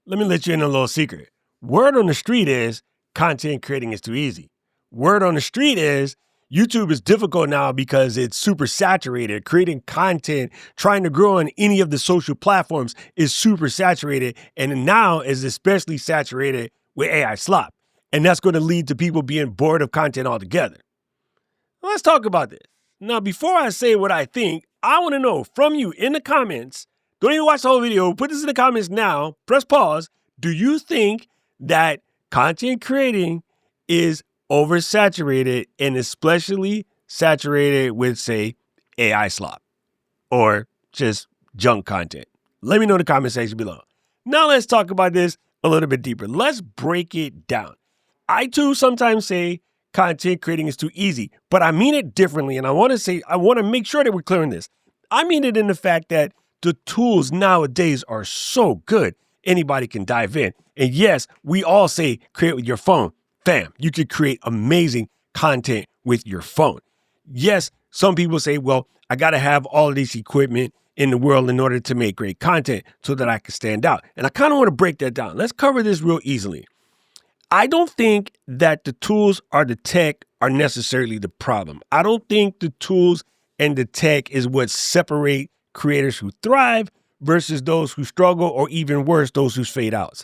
Let me let you in a little secret. Word on the street is content creating is too easy. Word on the street is YouTube is difficult now because it's super saturated. Creating content, trying to grow on any of the social platforms is super saturated, and now is especially saturated with AI slop. And that's going to lead to people being bored of content altogether. Let's talk about this. Now, before I say what I think, I want to know from you in the comments. Don't even watch the whole video. Put this in the comments now. Press pause. Do you think that content creating is oversaturated and especially saturated with, say, AI slop or just junk content? Let me know in the comment section below. Now let's talk about this a little bit deeper. Let's break it down. I too sometimes say content creating is too easy, but I mean it differently. And I want to make sure that we're clear on this. I mean it in the fact that the tools nowadays are so good. Anybody can dive in. And yes, we all say create with your phone. Fam, you could create amazing content with your phone. Yes, some people say, well, I got to have all of this equipment in the world in order to make great content so that I can stand out. And I kind of want to break that down. Let's cover this real easily. I don't think that the tools or the tech are necessarily the problem. I don't think the tools and the tech is what separate creators who thrive versus those who struggle, or even worse, those who fade out.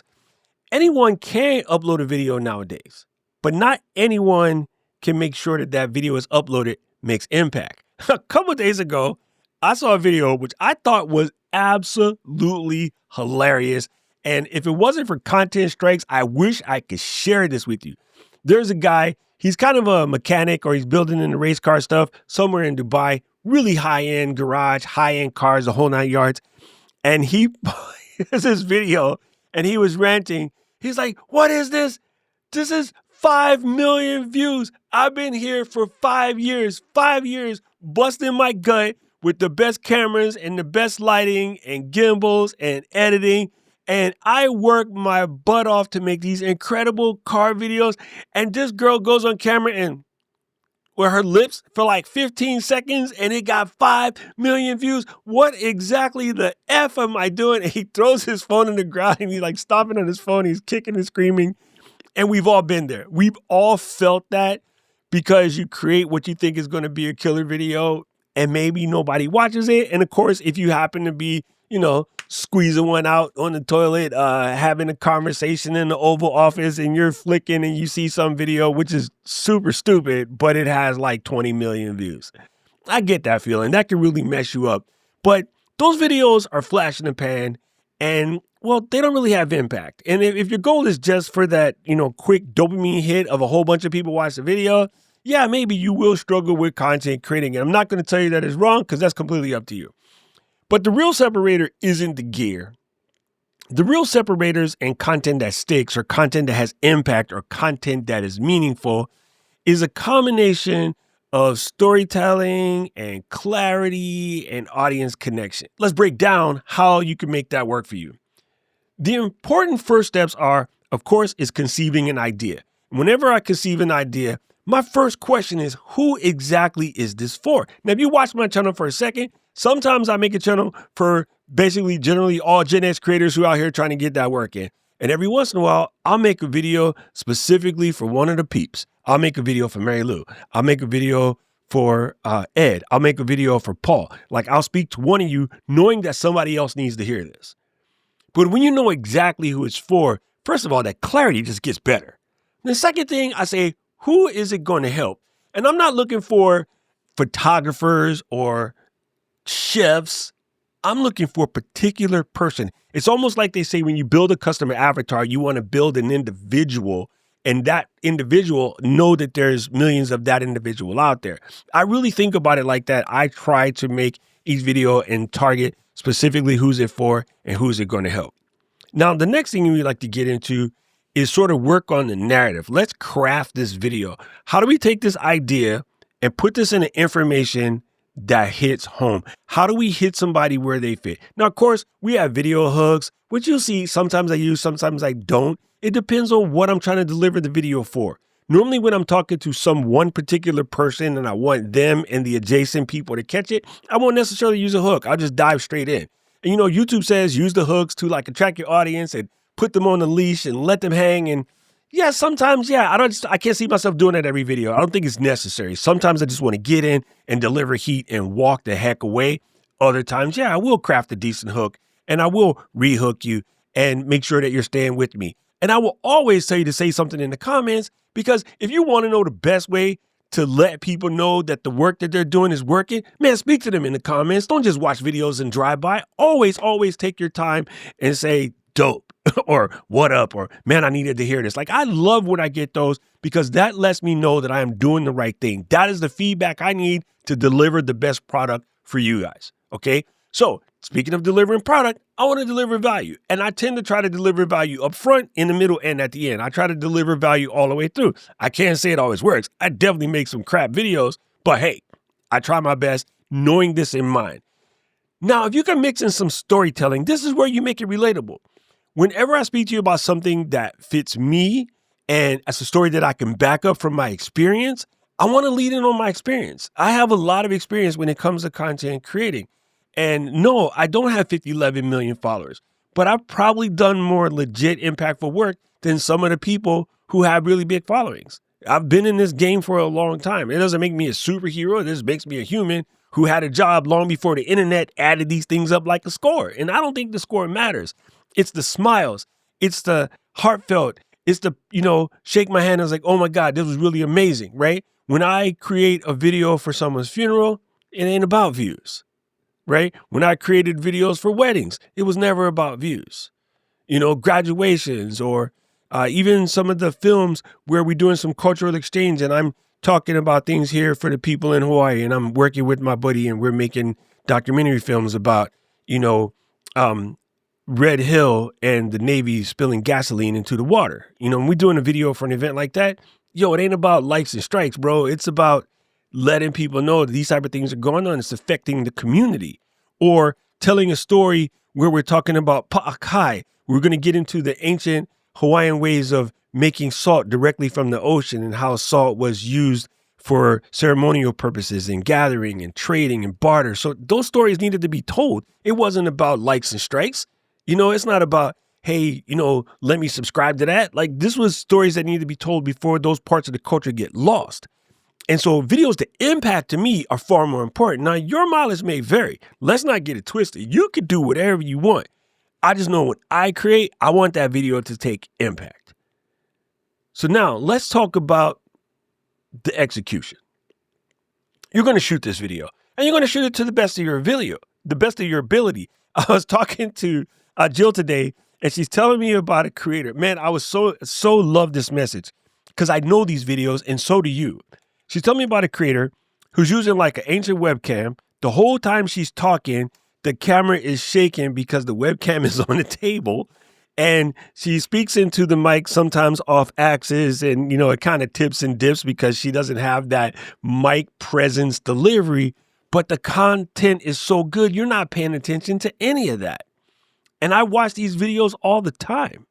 Anyone can upload a video nowadays, but not anyone can make sure that that video is uploaded makes impact. A couple of days ago, I saw a video which I thought was absolutely hilarious. And if it wasn't for content strikes, I wish I could share this with you. There's a guy, he's kind of a mechanic, or he's building in the race car stuff somewhere in Dubai, really high-end garage, high-end cars, the whole 9 yards. And he has this video and he was ranting. He's like, what is this? This is 5 million views. I've been here for 5 years, busting my gut with the best cameras and the best lighting and gimbals and editing. And I work my butt off to make these incredible car videos. And this girl goes on camera and with her lips for like 15 seconds and it got 5 million views. What exactly the F am I doing? And he throws his phone in the ground and he's like stomping on his phone. He's kicking and screaming. And we've all been there. We've all felt that, because you create what you think is going to be a killer video and maybe nobody watches it. And of course, if you happen to be, squeezing one out on the toilet, having a conversation in the Oval Office, and you're flicking and you see some video which is super stupid, but it has like 20 million views. I get that feeling. That can really mess you up. But those videos are flash in the pan and, well, they don't really have impact. And if your goal is just for that, quick dopamine hit of a whole bunch of people watch the video, yeah, maybe you will struggle with content creating. And I'm not going to tell you that it's wrong, because that's completely up to you. But the real separator isn't the gear. The real separators and content that sticks, or content that has impact, or content that is meaningful, is a combination of storytelling and clarity and audience connection. Let's break down how you can make that work for you. The important first steps are, of course, is conceiving an idea. Whenever I conceive an idea, my first question is, who exactly is this for? Now, if you watch my channel for a second, sometimes I make a channel for basically generally all Gen X creators who are out here trying to get that work in. And every once in a while, I'll make a video specifically for one of the peeps. I'll make a video for Mary Lou. I'll make a video for Ed. I'll make a video for Paul. Like, I'll speak to one of you knowing that somebody else needs to hear this. But when you know exactly who it's for, first of all, that clarity just gets better. The second thing, I say, who is it going to help? And I'm not looking for photographers or chefs. I'm looking for a particular person. It's almost like they say when you build a customer avatar, you want to build an individual, and that individual know that there's millions of that individual out there. I really think about it like that. I try to make each video and target specifically who's it for and who's it going to help. Now, the next thing we like to get into is sort of work on the narrative. Let's craft this video. How do we take this idea and put this into information that hits home? How do we hit somebody where they fit? Now, of course, we have video hooks, which you'll see sometimes I use, sometimes I don't. It depends on what I'm trying to deliver the video for. Normally, when I'm talking to some one particular person and I want them and the adjacent people to catch it, I won't necessarily use a hook. I'll just dive straight in. And YouTube says use the hooks to like attract your audience and put them on the leash and let them hang. And yeah, sometimes, yeah, I can't see myself doing that every video. I don't think it's necessary. Sometimes I just want to get in and deliver heat and walk the heck away. Other times, yeah, I will craft a decent hook and I will rehook you and make sure that you're staying with me. And I will always tell you to say something in the comments, because if you want to know the best way to let people know that the work that they're doing is working, man, speak to them in the comments. Don't just watch videos and drive by. Always take your time and say, dope, or what up, or man, I needed to hear this. Like, I love when I get those, because that lets me know that I am doing the right thing. That is the feedback I need to deliver the best product for you guys. Okay. So speaking of delivering product, I want to deliver value, and I tend to try to deliver value up front, in the middle, and at the end. I try to deliver value all the way through. I can't say it always works. I definitely make some crap videos, but hey, I try my best knowing this in mind. Now, if you can mix in some storytelling, this is where you make it relatable. Whenever I speak to you about something that fits me and as a story that I can back up from my experience, I want to lead in on my experience. I have a lot of experience when it comes to content creating. And no, I don't have 11 million followers, but I've probably done more legit impactful work than some of the people who have really big followings. I've been in this game for a long time. It doesn't make me a superhero. This makes me a human who had a job long before the internet added these things up like a score. And I don't think the score matters. It's the smiles. It's the heartfelt. It's the, shake my hand. I was like, oh my God, this was really amazing, right? When I create a video for someone's funeral, it ain't about views. Right? When I created videos for weddings, it was never about views. Graduations, or even some of the films where we're doing some cultural exchange and I'm talking about things here for the people in Hawaii, and I'm working with my buddy and we're making documentary films about, Red Hill and the Navy spilling gasoline into the water. When we're doing a video for an event like that, it ain't about likes and strikes, bro. It's about letting people know that these type of things are going on. It's affecting the community. Or telling a story where we're talking about pa'akai. We're going to get into the ancient Hawaiian ways of making salt directly from the ocean and how salt was used for ceremonial purposes and gathering and trading and barter. So those stories needed to be told. It wasn't about likes and strikes. It's not about, hey, let me subscribe to that. Like, this was stories that need to be told before those parts of the culture get lost. And so videos that impact to me are far more important. Now, your mileage may vary. Let's not get it twisted. You can do whatever you want. I just know when I create, I want that video to take impact. So now let's talk about the execution. You're going to shoot this video and you're going to shoot it to the best of your ability. I was talking to Jill today, and she's telling me about a creator. Man, I was so love this message, because I know these videos and so do you. She's telling me about a creator who's using like an ancient webcam. The whole time she's talking, the camera is shaking because the webcam is on the table, and she speaks into the mic sometimes off axis, and it kind of tips and dips because she doesn't have that mic presence delivery, but the content is so good, you're not paying attention to any of that. And I watch these videos all the time.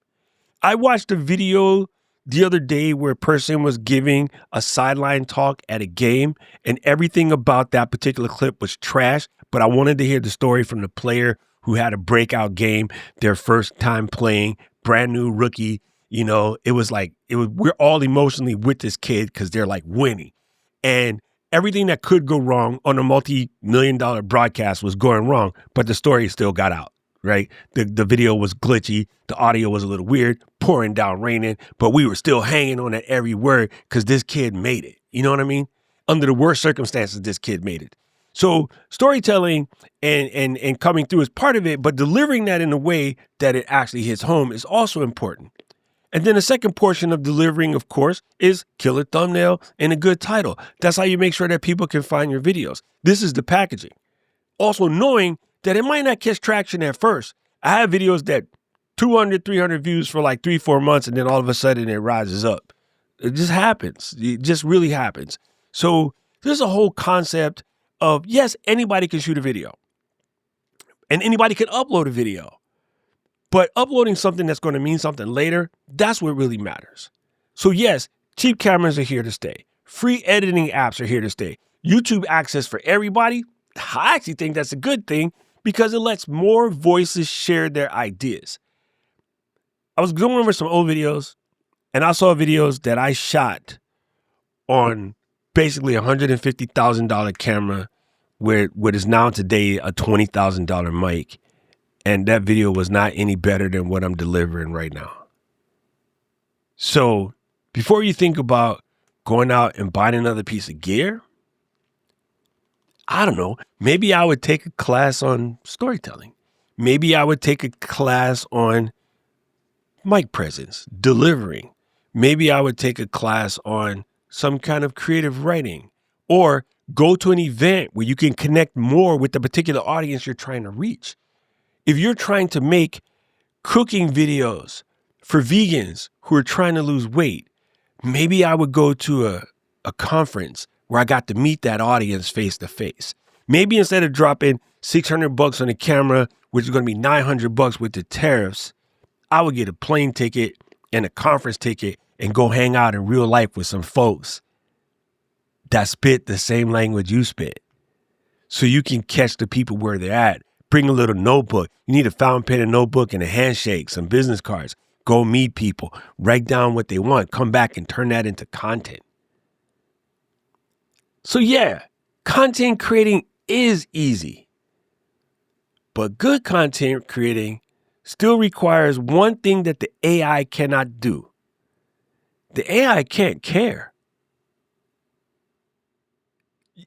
I watched a video the other day where a person was giving a sideline talk at a game, and everything about that particular clip was trash, but I wanted to hear the story from the player who had a breakout game, their first time playing, brand new rookie. We're all emotionally with this kid because they're like winning. And everything that could go wrong on a multi-million-dollar broadcast was going wrong, but the story still got out. Right? The video was glitchy. The audio was a little weird, pouring down, raining, but we were still hanging on at every word because this kid made it. You know what I mean? Under the worst circumstances, this kid made it. So storytelling and coming through is part of it, but delivering that in a way that it actually hits home is also important. And then the second portion of delivering, of course, is killer thumbnail and a good title. That's how you make sure that people can find your videos. This is the packaging. Also knowing that it might not catch traction at first. I have videos that 200, 300 views for like 3-4 months, and then all of a sudden it rises up. It just happens. It just really happens. So there's a whole concept of, yes, anybody can shoot a video and anybody can upload a video, but uploading something that's going to mean something later, that's what really matters. So yes, cheap cameras are here to stay. Free editing apps are here to stay. YouTube access for everybody. I actually think that's a good thing, because it lets more voices share their ideas. I was going over some old videos, and I saw videos that I shot on basically a $150,000 camera with what is now today a $20,000 mic. And that video was not any better than what I'm delivering right now. So before you think about going out and buying another piece of gear, I don't know, maybe I would take a class on storytelling. Maybe I would take a class on mic presence, delivering. Maybe I would take a class on some kind of creative writing, or go to an event where you can connect more with the particular audience you're trying to reach. If you're trying to make cooking videos for vegans who are trying to lose weight, maybe I would go to a conference where I got to meet that audience face to face. Maybe instead of dropping $600 on a camera, which is going to be $900 with the tariffs, I would get a plane ticket and a conference ticket and go hang out in real life with some folks that spit the same language you spit. So you can catch the people where they're at. Bring a little notebook. You need a fountain pen and notebook and a handshake, some business cards. Go meet people, write down what they want, come back and turn that into content. So yeah, content creating is easy. But good content creating still requires one thing that the AI cannot do. The AI can't care.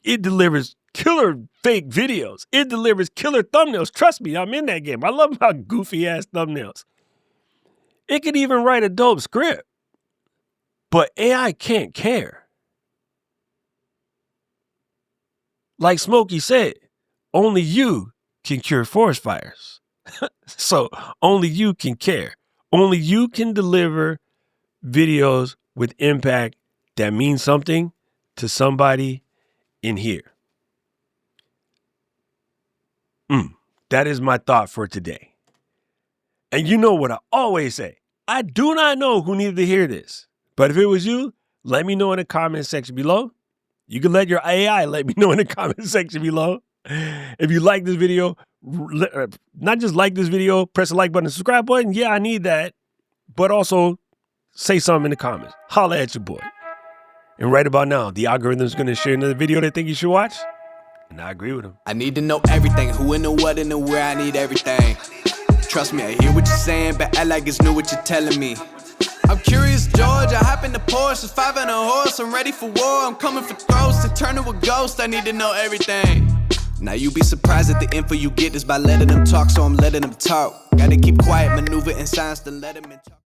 It delivers killer fake videos. It delivers killer thumbnails. Trust me, I'm in that game. I love my goofy ass thumbnails. It could even write a dope script. But AI can't care. Like Smokey said, only you can cure forest fires. So only you can care. Only you can deliver videos with impact that means something to somebody in here. That is my thought for today. And you know what I always say. I do not know who needed to hear this. But if it was you, let me know in the comment section below. You can let your AI let me know in the comment section below. If you like this video, not just like this video, press the like button and subscribe button. Yeah, I need that. But also say something in the comments. Holla at your boy. And right about now, the algorithm is going to share another video they think you should watch. And I agree with them. I need to know everything. Who and the what and the where. I need everything. Trust me, I hear what you're saying, but act like it's new what you're telling me. I'm curious, George. I hop in the Porsche, 5 and a horse. I'm ready for war. I'm coming for throats to turn to a ghost. I need to know everything. Now you be surprised at the info you get is by letting them talk, so I'm letting them talk. Gotta keep quiet, maneuver in silence to let them in talk.